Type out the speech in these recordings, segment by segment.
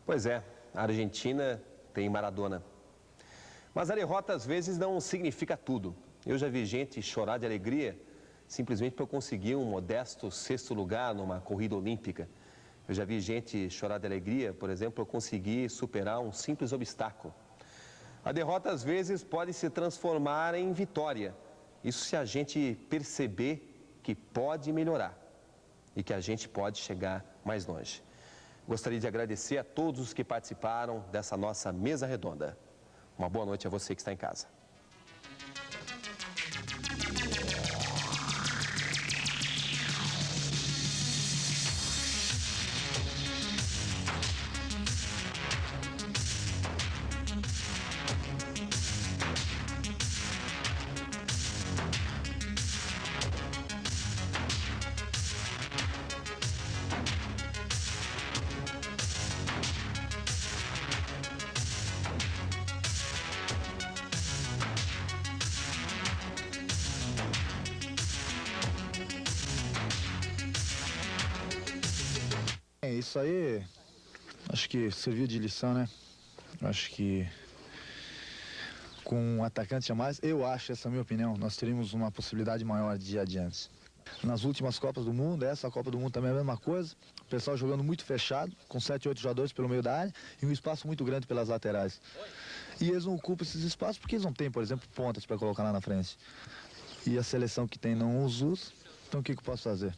Pois é, a Argentina tem Maradona. Mas a derrota às vezes não significa tudo. Eu já vi gente chorar de alegria simplesmente por conseguir um modesto 6º lugar numa corrida olímpica. Eu já vi gente chorar de alegria, por exemplo, por conseguir superar um simples obstáculo. A derrota às vezes pode se transformar em vitória. Isso se a gente perceber que pode melhorar e que a gente pode chegar mais longe. Gostaria de agradecer a todos os que participaram dessa nossa mesa redonda. Uma boa noite a você que está em casa. Isso aí, acho que serviu de lição, né? Acho que com um atacante a mais, eu acho, essa é a minha opinião, nós teríamos uma possibilidade maior de ir adiante. Nas últimas Copas do Mundo, essa Copa do Mundo também é a mesma coisa, o pessoal jogando muito fechado, com 7, 8 jogadores pelo meio da área e um espaço muito grande pelas laterais. E eles não ocupam esses espaços porque eles não têm, por exemplo, pontas para colocar lá na frente. E a seleção que tem não os usa, então o que eu posso fazer?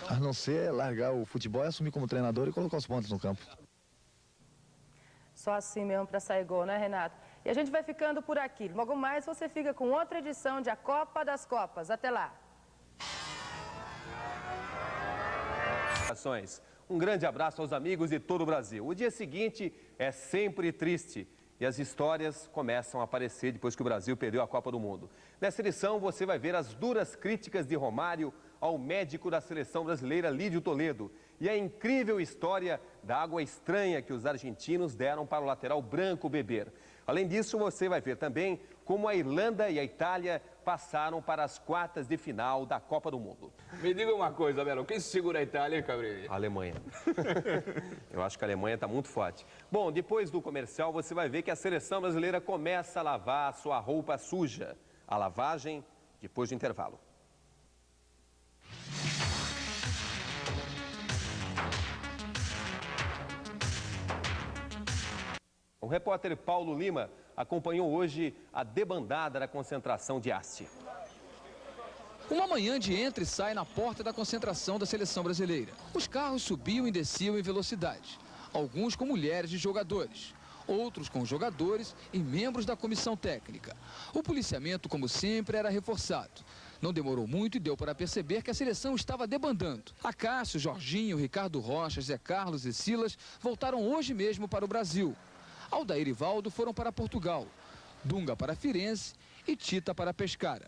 A não ser largar o futebol e assumir como treinador e colocar os pontos no campo. Só assim mesmo para sair gol, né, Renato? E a gente vai ficando por aqui. Logo mais você fica com outra edição de A Copa das Copas. Até lá. Um grande abraço aos amigos de todo o Brasil. O dia seguinte é sempre triste e as histórias começam a aparecer depois que o Brasil perdeu a Copa do Mundo. Nessa edição você vai ver as duras críticas de Romário ao médico da seleção brasileira, Lídio Toledo, e a incrível história da água estranha que os argentinos deram para o lateral branco beber. Além disso, você vai ver também como a Irlanda e a Itália passaram para as quartas de final da Copa do Mundo. Me diga uma coisa, Belo, quem segura a Itália, Cabrini? A Alemanha. Eu acho que a Alemanha está muito forte. Bom, depois do comercial, você vai ver que a seleção brasileira começa a lavar a sua roupa suja. A lavagem depois do intervalo. O repórter Paulo Lima acompanhou hoje a debandada da concentração de Haste. Uma manhã de entra e sai na porta da concentração da seleção brasileira. Os carros subiam e desciam em velocidade. Alguns com mulheres de jogadores, outros com jogadores e membros da comissão técnica. O policiamento, como sempre, era reforçado. Não demorou muito e deu para perceber que a seleção estava debandando. Acácio, Jorginho, Ricardo Rocha, Zé Carlos e Silas voltaram hoje mesmo para o Brasil. Aldair e Valdo foram para Portugal, Dunga para Firenze e Tita para Pescara.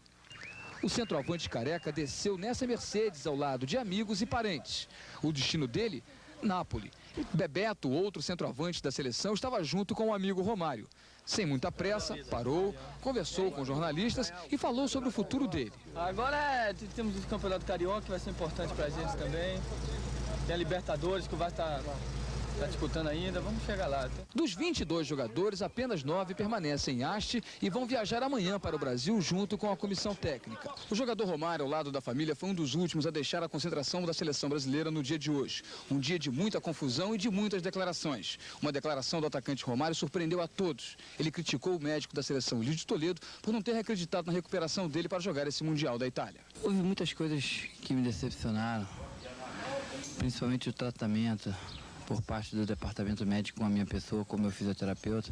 O centroavante careca desceu nessa Mercedes ao lado de amigos e parentes. O destino dele Napoli. E Bebeto, outro centroavante da seleção, estava junto com o amigo Romário. Sem muita pressa, parou, conversou com jornalistas e falou sobre o futuro dele. Agora temos o Campeonato Carioca, que vai ser importante pra gente também. Tem a Libertadores, que vai estar disputando ainda, vamos chegar lá. Dos 22 jogadores, apenas 9 permanecem em Haste e vão viajar amanhã para o Brasil junto com a comissão técnica. O jogador Romário, ao lado da família, foi um dos últimos a deixar a concentração da seleção brasileira no dia de hoje. Um dia de muita confusão e de muitas declarações. Uma declaração do atacante Romário surpreendeu a todos. Ele criticou o médico da seleção, Lídio Toledo, por não ter acreditado na recuperação dele para jogar esse Mundial da Itália. Houve muitas coisas que me decepcionaram, principalmente o tratamento por parte do departamento médico com a minha pessoa, como meu fisioterapeuta.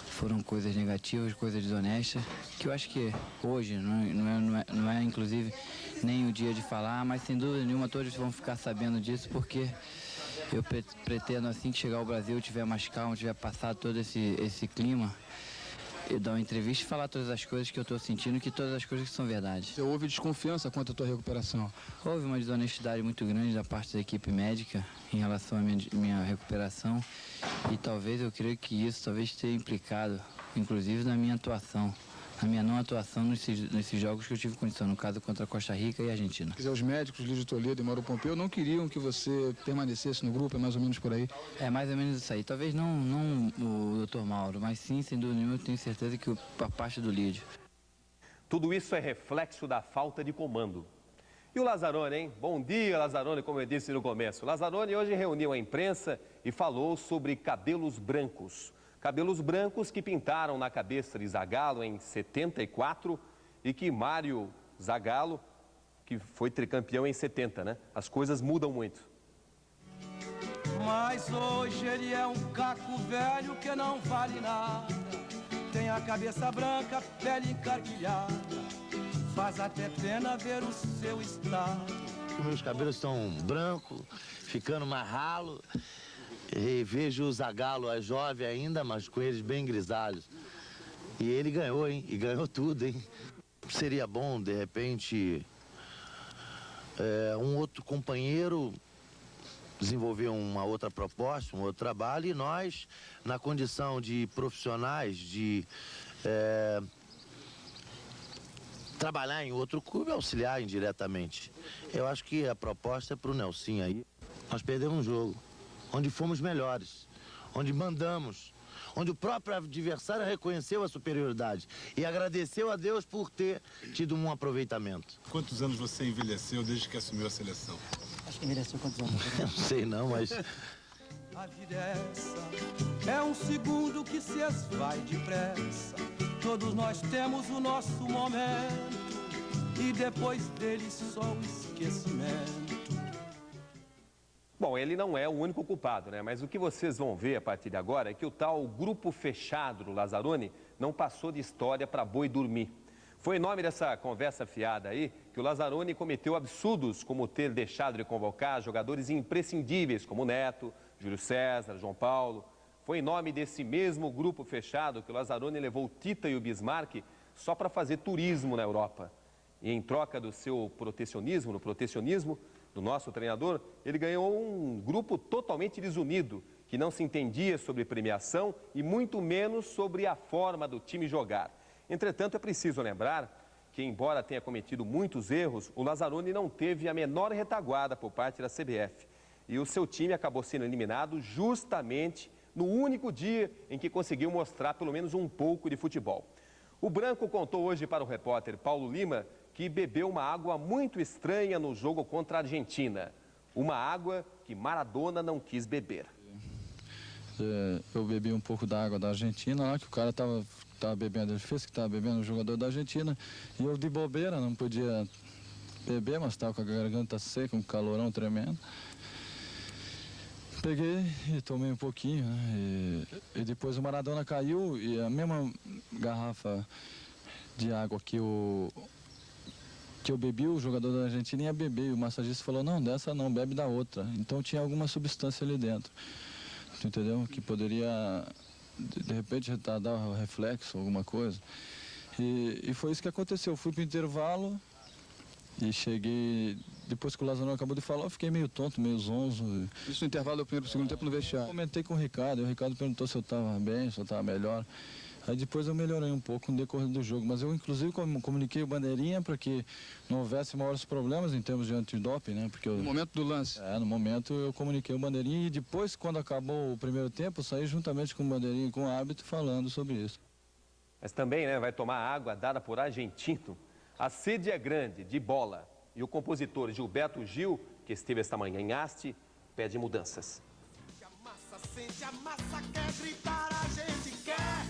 Foram coisas negativas, coisas desonestas, que eu acho que hoje não é inclusive nem o dia de falar, mas sem dúvida nenhuma todos vão ficar sabendo disso, porque eu pretendo, assim que chegar ao Brasil, tiver mais calmo, tiver passado todo esse clima, eu dar uma entrevista e falar todas as coisas que eu estou sentindo, que todas as coisas que são verdade. Houve desconfiança quanto à tua recuperação? Houve uma desonestidade muito grande da parte da equipe médica em relação à minha recuperação e talvez, eu creio que isso talvez tenha implicado, inclusive, na minha atuação, na minha não atuação nesses jogos que eu tive condição, no caso contra a Costa Rica e a Argentina. Os médicos, Lídio Toledo e Mauro Pompeu, não queriam que você permanecesse no grupo, é mais ou menos por aí? É mais ou menos isso aí. Talvez não o Dr. Mauro, mas sim, sem dúvida nenhuma, eu tenho certeza que a parte do Lídio. Tudo isso é reflexo da falta de comando. E o Lazzaroni, hein? Bom dia, Lazzaroni, como eu disse no começo. Lazzaroni hoje reuniu a imprensa e falou sobre cabelos brancos. Cabelos brancos que pintaram na cabeça de Zagallo em 74 e que Mário Zagallo, que foi tricampeão em 70, né? As coisas mudam muito. Mas hoje ele é um caco velho que não vale nada. Tem a cabeça branca, pele encarquilhada. Faz até pena ver o seu estado. Meus cabelos estão brancos, ficando mais ralo. E vejo o Zagallo, é jovem ainda, mas com eles bem grisalhos. E ele ganhou, hein? E ganhou tudo, hein? Seria bom, de repente, um outro companheiro desenvolver uma outra proposta, um outro trabalho, e nós, na condição de profissionais, de trabalhar em outro clube, auxiliar indiretamente. Eu acho que a proposta é para o Nelsinho aí. Nós perdemos um jogo onde fomos melhores, onde mandamos, onde o próprio adversário reconheceu a superioridade e agradeceu a Deus por ter tido um aproveitamento. Quantos anos você envelheceu desde que assumiu a seleção? Acho que envelheceu quantos anos? Eu não sei não, mas... A vida é essa, é um segundo que se esvai depressa. Todos nós temos o nosso momento e depois dele só o esquecimento. Bom, ele não é o único culpado, né? Mas o que vocês vão ver a partir de agora é que o tal grupo fechado do Lazzaroni não passou de história para boi dormir. Foi em nome dessa conversa fiada aí que o Lazzaroni cometeu absurdos como ter deixado de convocar jogadores imprescindíveis como Neto, Júlio César, João Paulo. Foi em nome desse mesmo grupo fechado que o Lazzaroni levou o Tita e o Bismarck só para fazer turismo na Europa. E em troca do seu protecionismo, no protecionismo do nosso treinador, ele ganhou um grupo totalmente desunido, que não se entendia sobre premiação e muito menos sobre a forma do time jogar. Entretanto, é preciso lembrar que, embora tenha cometido muitos erros, o Lazzaroni não teve a menor retaguarda por parte da CBF. E o seu time acabou sendo eliminado justamente no único dia em que conseguiu mostrar pelo menos um pouco de futebol. O Branco contou hoje para o repórter Paulo Lima que bebeu uma água muito estranha no jogo contra a Argentina. Uma água que Maradona não quis beber. Eu bebi um pouco da água da Argentina lá, que o cara estava bebendo, ele fez que estava bebendo, o jogador da Argentina, e eu de bobeira, não podia beber, mas estava com a garganta seca, um calorão tremendo. Peguei e tomei um pouquinho, né? E depois o Maradona caiu e a mesma garrafa de água que eu bebi, o jogador da Argentina ia beber, e o massagista falou, não, dessa não, bebe da outra. Então tinha alguma substância ali dentro, entendeu? Que poderia, de repente, retardar o reflexo, alguma coisa. E foi isso que aconteceu. Eu fui para o intervalo e cheguei depois que o Lázaro acabou de falar, eu fiquei meio tonto, meio zonzo. Isso no intervalo do primeiro e segundo tempo no vestiário. Comentei com o Ricardo perguntou se eu estava bem, se eu estava melhor. Aí depois eu melhorei um pouco no decorrer do jogo, mas eu inclusive comuniquei o Bandeirinha para que não houvesse maiores problemas em termos de antidoping, né? Porque No momento do lance? No momento eu comuniquei o Bandeirinha e depois, quando acabou o primeiro tempo, eu saí juntamente com o Bandeirinha e com o árbitro falando sobre isso. Mas também, né, vai tomar água dada por argentino. A sede é grande, de bola. E o compositor Gilberto Gil, que esteve esta manhã em Haste, pede mudanças. Sente a massa, quer gritar, a gente quer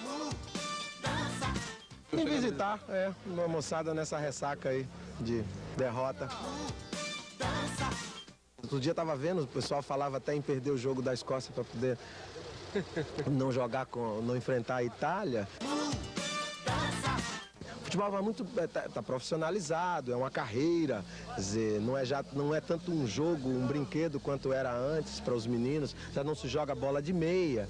mudança. Vim visitar, uma moçada nessa ressaca aí de derrota. Outro dia tava vendo, o pessoal falava até em perder o jogo da Escócia para poder não jogar não enfrentar a Itália. O futebol tá profissionalizado, é uma carreira, quer dizer, não é tanto um jogo, um brinquedo quanto era antes para os meninos, já não se joga bola de meia.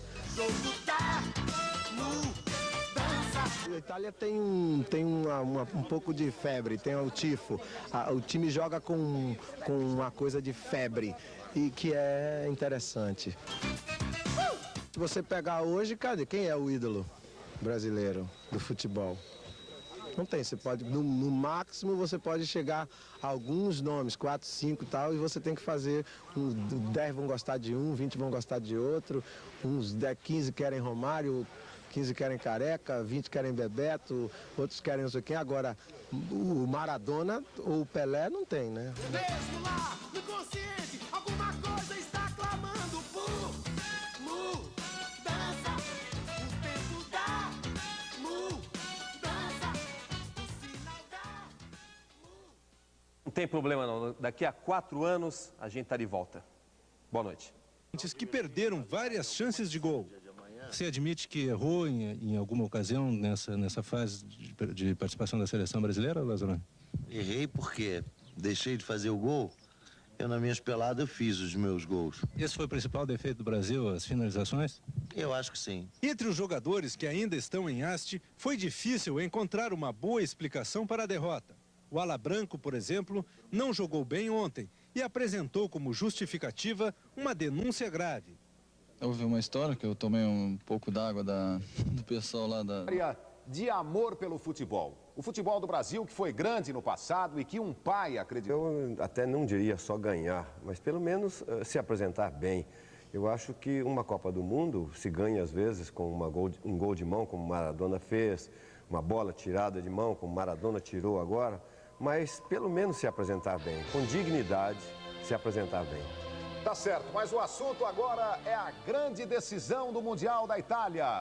A Itália tem um pouco de febre, tem o tifo. O time joga com uma coisa de febre e que é interessante. Se você pegar hoje, cadê? Quem é o ídolo brasileiro do futebol? Não tem, você pode, no máximo você pode chegar a alguns nomes, 4, 5 e tal, e você tem que fazer, 10 vão gostar de um, 20 vão gostar de outro, uns 10, 15 querem Romário, 15 querem Careca, 20 querem Bebeto, outros querem não sei quem. Agora, o Maradona ou o Pelé não tem, né? Mesmo lá, no consciente, alguma coisa está clamando por mudança. O tempo da mudança, o sinal da Não tem problema não, daqui a 4 anos a gente tá de volta. Boa noite. Que perderam várias chances de gol. Você admite que errou em alguma ocasião nessa fase de participação da seleção brasileira, Lázaro? Errei porque deixei de fazer o gol. Eu, nas minhas peladas, eu fiz os meus gols. Esse foi o principal defeito do Brasil, as finalizações? Eu acho que sim. Entre os jogadores que ainda estão em haste, foi difícil encontrar uma boa explicação para a derrota. O Ala Branco, por exemplo, não jogou bem ontem e apresentou como justificativa uma denúncia grave. Houve uma história que eu tomei um pouco d'água do pessoal lá da... De amor pelo futebol. O futebol do Brasil que foi grande no passado e que um pai acreditou. Eu até não diria só ganhar, mas pelo menos se apresentar bem. Eu acho que uma Copa do Mundo se ganha às vezes com um gol de mão, como Maradona fez, uma bola tirada de mão, como Maradona tirou agora, mas pelo menos se apresentar bem, com dignidade, se apresentar bem. Tá certo, mas o assunto agora é a grande decisão do Mundial da Itália.